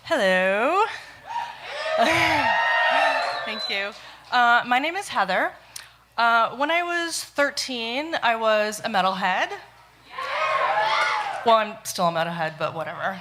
Hello. Thank you. My name is Heather. When I was 13, I was a metalhead. Well, I'm still a metalhead, but whatever.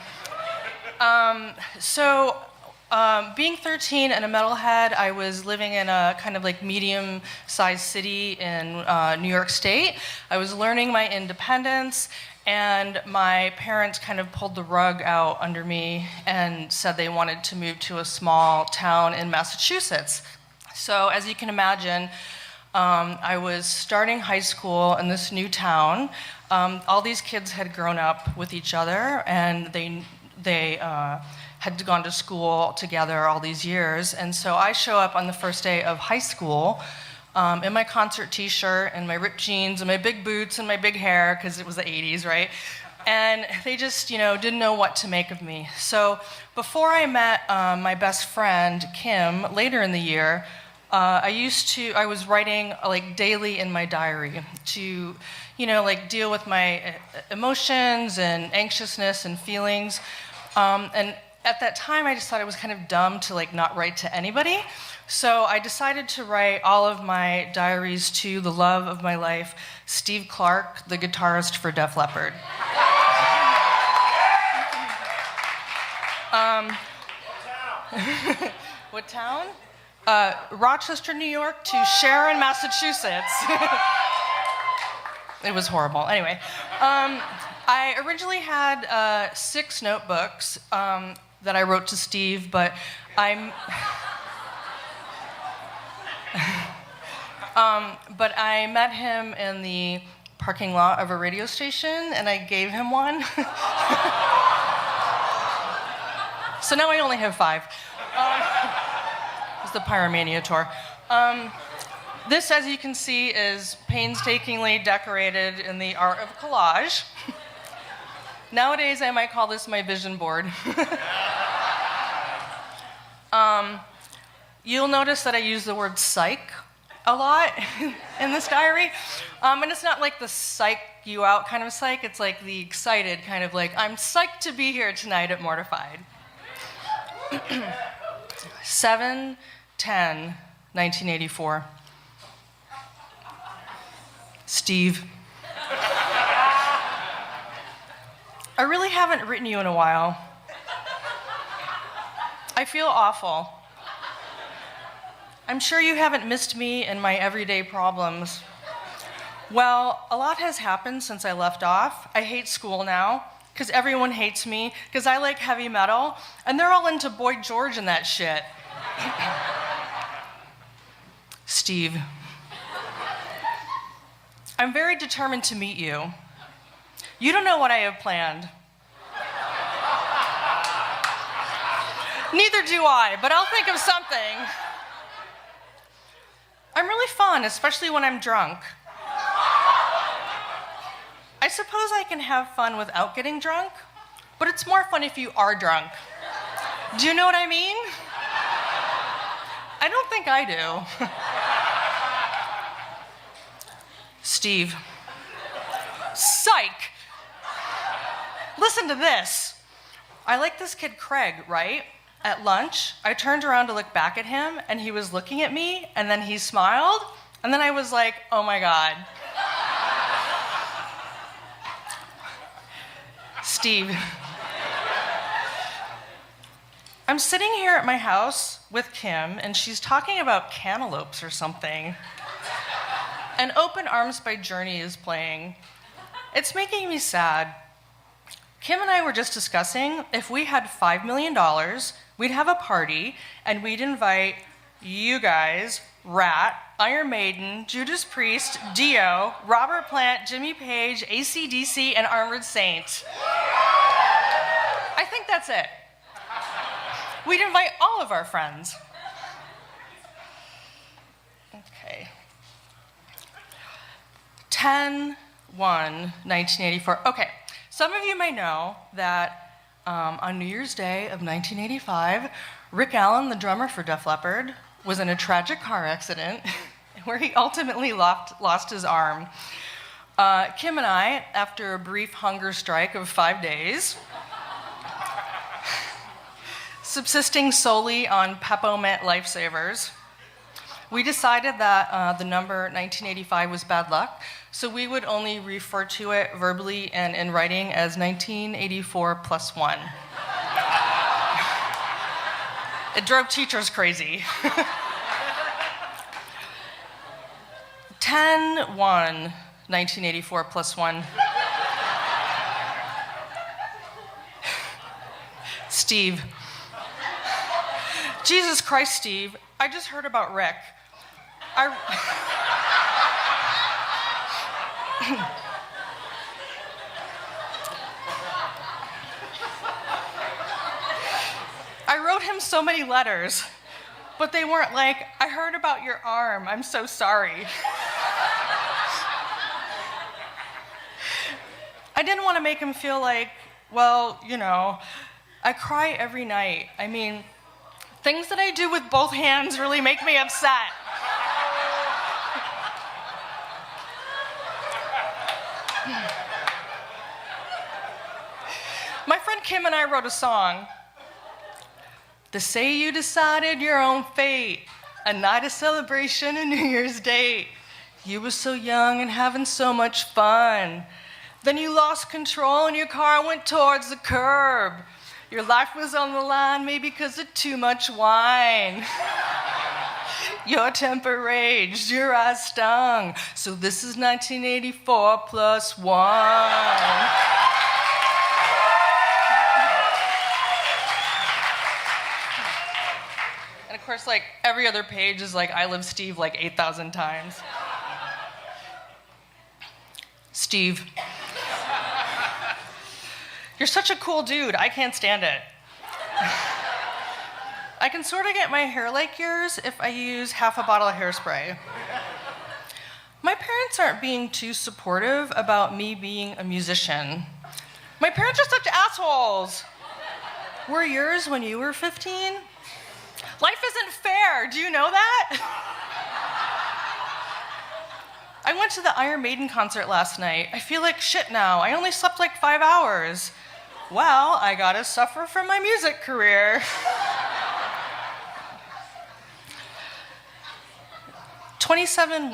Being 13 and a metalhead, I was living in a kind of like medium-sized city in New York State. I was learning my independence, and my parents kind of pulled the rug out under me and said they wanted to move to a small town in Massachusetts. So as you can imagine, I was starting high school in this new town. All these kids had grown up with each other, and they had gone to school together all these years. And so I show up on the first day of high school in my concert t-shirt and my ripped jeans and my big boots and my big hair, because it was the 80s, right? And they just, didn't know what to make of me. So before I met my best friend, Kim, later in the year, I was writing like daily in my diary to, deal with my emotions and anxiousness and feelings. And at that time, I just thought it was kind of dumb to like not write to anybody. So I decided to write all of my diaries to the love of my life, Steve Clark, the guitarist for Def Leppard. What town? Rochester, New York to Sharon, Massachusetts. It was horrible. Anyway, I originally had 6 notebooks that I wrote to Steve, but I met him in the parking lot of a radio station, and I gave him one. So now I only have 5. It was the Pyromania tour. This, as you can see, is painstakingly decorated in the art of collage. Nowadays, I might call this my vision board. You'll notice that I use the word psych a lot in this diary. And it's not like the psych you out kind of psych, it's like the excited kind of like, I'm psyched to be here tonight at Mortified. 7/10/1984. Steve. I really haven't written you in a while. I feel awful. I'm sure you haven't missed me and my everyday problems. Well, a lot has happened since I left off. I hate school now, because everyone hates me, because I like heavy metal, and they're all into Boy George and that shit. Steve. I'm very determined to meet you. You don't know what I have planned. Neither do I, but I'll think of something. I'm really fun, especially when I'm drunk. I suppose I can have fun without getting drunk, but it's more fun if you are drunk. Do you know what I mean? I don't think I do. Steve. Psych! Listen to this. I like this kid Craig, right? At lunch, I turned around to look back at him, and he was looking at me, and then he smiled, and then I was like, oh my God. Steve. I'm sitting here at my house with Kim, and she's talking about cantaloupes or something. And Open Arms by Journey is playing. It's making me sad. Kim and I were just discussing if we had $5 million, we'd have a party, and we'd invite you guys, Rat, Iron Maiden, Judas Priest, Dio, Robert Plant, Jimmy Page, AC/DC, and Armored Saint. I think that's it. We'd invite all of our friends. Okay. 10/1/1984. Okay, some of you may know that on New Year's Day of 1985, Rick Allen, the drummer for Def Leppard, was in a tragic car accident where he ultimately lost his arm. Kim and I, after a brief hunger strike of 5 days, subsisting solely on peppermint lifesavers, we decided that the number 1985 was bad luck, so we would only refer to it verbally and in writing as 1984 plus 1. It drove teachers crazy. 10-1, 1984 plus 1. Steve. Jesus Christ, Steve, I just heard about Rick. I wrote him so many letters, but they weren't like, I heard about your arm, I'm so sorry. I didn't want to make him feel like, well, you know, I cry every night. I mean, things that I do with both hands really make me upset. My friend Kim and I wrote a song. The say you decided your own fate, a night of celebration, a New Year's Day. You were so young and having so much fun. Then you lost control and your car went towards the curb. Your life was on the line, maybe because of too much wine. Your temper raged, your eyes stung. So this is 1984 plus 1. And of course, like, every other page is like, I Live Steve like 8,000 times. Steve. You're such a cool dude, I can't stand it. I can sort of get my hair like yours if I use half a bottle of hairspray. My parents aren't being too supportive about me being a musician. My parents are such assholes. Were yours when you were 15? Life isn't fair, do you know that? I went to the Iron Maiden concert last night. I feel like shit now. I only slept like 5 hours. Well, I gotta suffer from my music career. 27-1,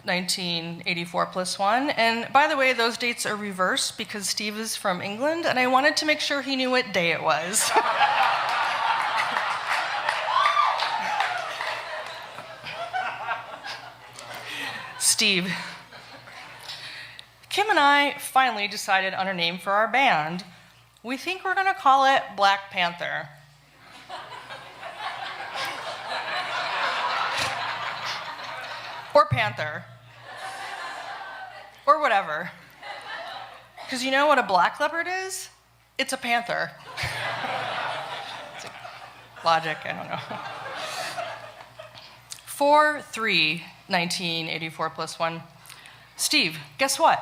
1984 plus 1. And by the way, those dates are reversed because Steve is from England, and I wanted to make sure he knew what day it was. Steve. Kim and I finally decided on a name for our band. We think we're gonna call it Black Panther. Or Panther. Or whatever. Because you know what a black leopard is? It's a panther. It's like logic, I don't know. 4-3, 1984 plus 1. Steve, guess what?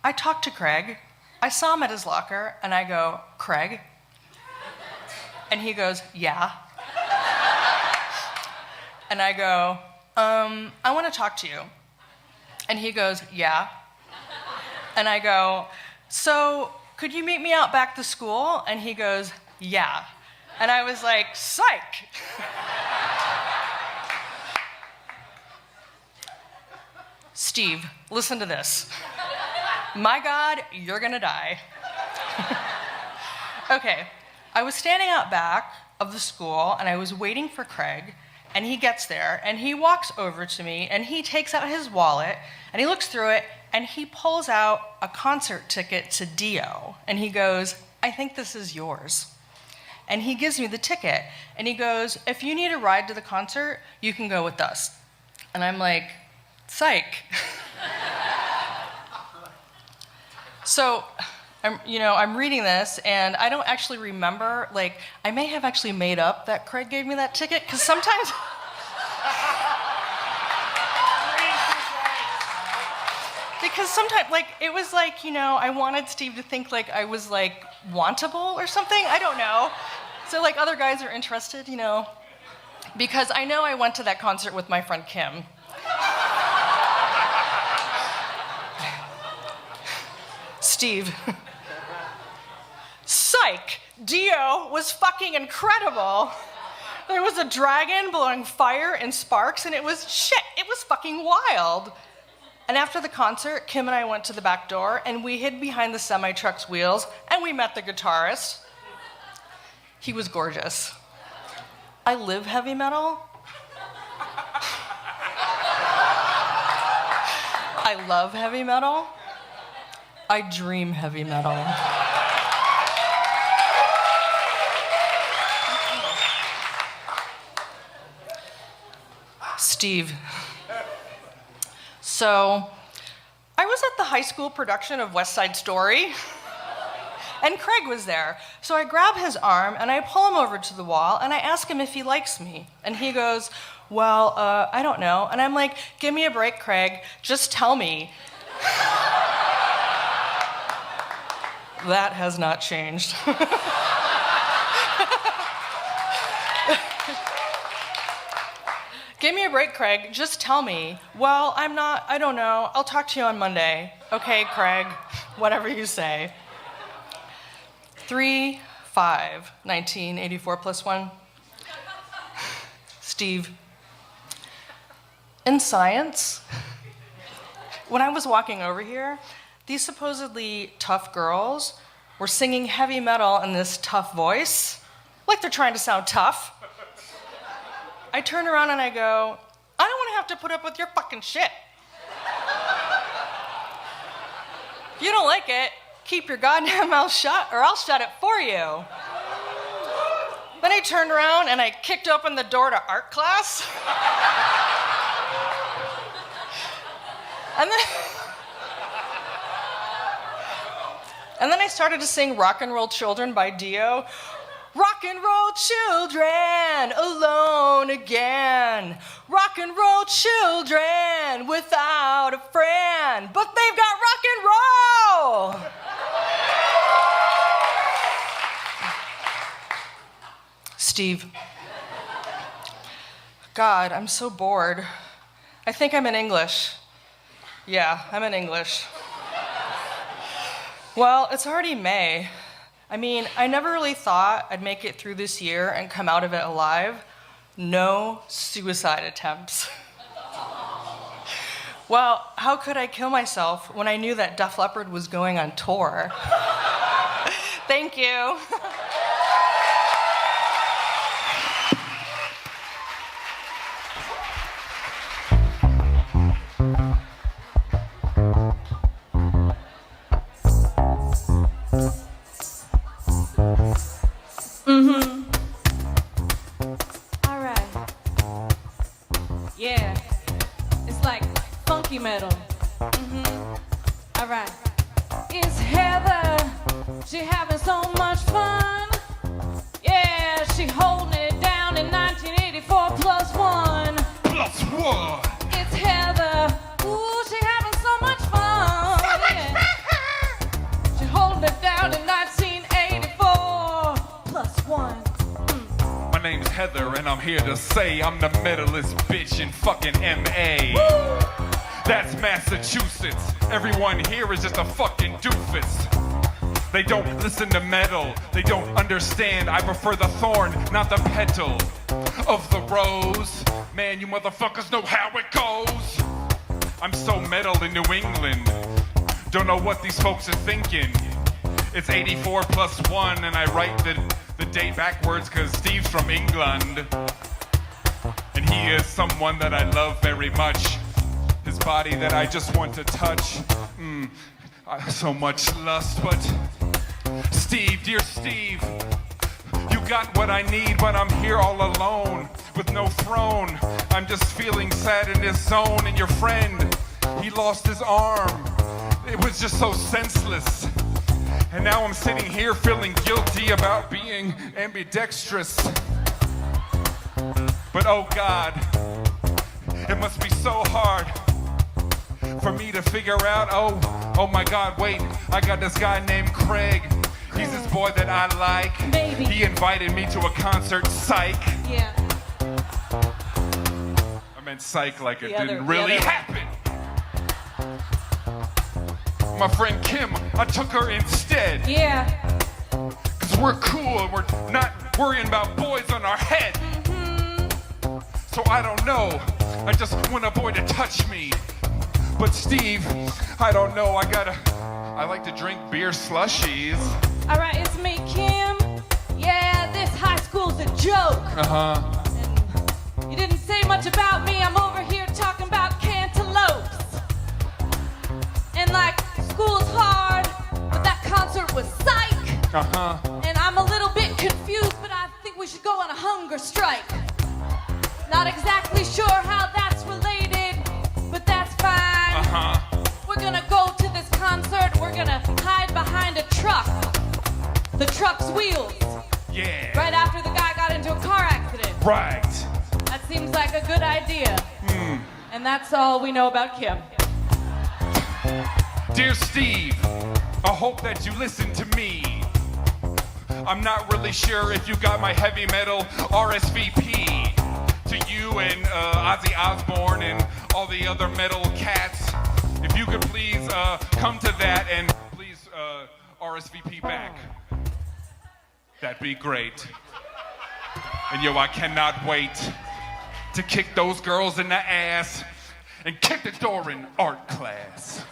I talked to Craig. I saw him at his locker, and I go, Craig? And he goes, yeah. And I go, I want to talk to you. And he goes, yeah. And I go, so could you meet me out back to school? And he goes, yeah. And I was like, psych. Steve, listen to this. My God, you're gonna die. Okay, I was standing out back of the school and I was waiting for Craig, and he gets there and he walks over to me and he takes out his wallet and he looks through it and he pulls out a concert ticket to Dio and he goes, I think this is yours. And he gives me the ticket and he goes, if you need a ride to the concert, you can go with us. And I'm like, psych. So, I'm reading this, and I don't actually remember, like, I may have actually made up that Craig gave me that ticket, because sometimes... because sometimes, like, it was like, I wanted Steve to think, like, I was, like, wantable or something. I don't know. So, like, other guys are interested, because I know I went to that concert with my friend Kim. Steve. So, psych, Dio was fucking incredible. There was a dragon blowing fire and sparks, and it was fucking wild. And after the concert, Kim and I went to the back door, and we hid behind the semi-truck's wheels, and we met the guitarist. He was gorgeous. I live heavy metal. I love heavy metal. I dream heavy metal. Steve. So, I was at the high school production of West Side Story, and Craig was there. So I grab his arm, and I pull him over to the wall, and I ask him if he likes me. And he goes, well, I don't know. And I'm like, give me a break, Craig. Just tell me. That has not changed. Give me a break, Craig. Just tell me. Well, I don't know. I'll talk to you on Monday. Okay, Craig. Whatever you say. 3/5/1984 plus 1. Steve. In science, when I was walking over here, these supposedly tough girls were singing heavy metal in this tough voice, like they're trying to sound tough. I turn around and I go, I don't want to have to put up with your fucking shit. If you don't like it, keep your goddamn mouth shut or I'll shut it for you. Then I turned around and I kicked open the door to art class. And then I started to sing Rock and Roll Children by Dio. Rock and roll children, alone again. Rock and roll children without a friend. But they've got rock and roll. Steve. God, I'm so bored. I think I'm in English. Yeah, I'm in English. Well, it's already May. I mean, I never really thought I'd make it through this year and come out of it alive. No suicide attempts. Well, how could I kill myself when I knew that Def Leppard was going on tour? Thank you. Metal. All right. It's Heather. She having so much fun. Yeah, she holding it down in 1984 plus 1. Plus 1. It's Heather. Ooh, she having so much fun. Yeah. She holding it down in 1984 plus 1. My name's Heather, and I'm here to say I'm the metalist bitch in fucking MA. Woo! That's Massachusetts. Everyone here is just a fucking doofus. They don't listen to metal. They don't understand. I prefer the thorn, not the petal of the rose. Man, you motherfuckers know how it goes. I'm so metal in New England. Don't know what these folks are thinking. It's 84 plus 1, and I write the date backwards because Steve's from England. And he is someone that I love very much. His body that I just want to touch. So much lust, but Steve, dear Steve, you got what I need, but I'm here all alone with no throne. I'm just feeling sad in this zone, and your friend, he lost his arm. It was just so senseless. And now I'm sitting here feeling guilty about being ambidextrous. But oh God, it must be so hard for me to figure out, oh my God, wait, I got this guy named Craig. He's this boy that I like. Maybe. He invited me to a concert, psych. Yeah. I meant psych like it didn't really happen. My friend Kim, I took her instead. Yeah. Cause we're cool and we're not worrying about boys on our head. So I don't know, I just want a boy to touch me. But Steve, I don't know, I like to drink beer slushies. All right, it's me, Kim. Yeah, this high school's a joke. And you didn't say much about me. I'm over here talking about cantaloupes. And like, school's hard, but that concert was psych. And I'm a little bit confused, but I think we should go on a hunger strike. Not exactly sure how that's related, but that's fine. We're gonna go to this concert, we're gonna hide behind a truck. The truck's wheels. Yeah. Right after the guy got into a car accident. Right. That seems like a good idea. And that's all we know about Kim. Dear Steve, I hope that you listen to me. I'm not really sure if you got my heavy metal RSVP. To you and Ozzy Osbourne and all the other metal cats. If you could please come to that and please RSVP back. That'd be great. And yo, I cannot wait to kick those girls in the ass and kick the door in art class.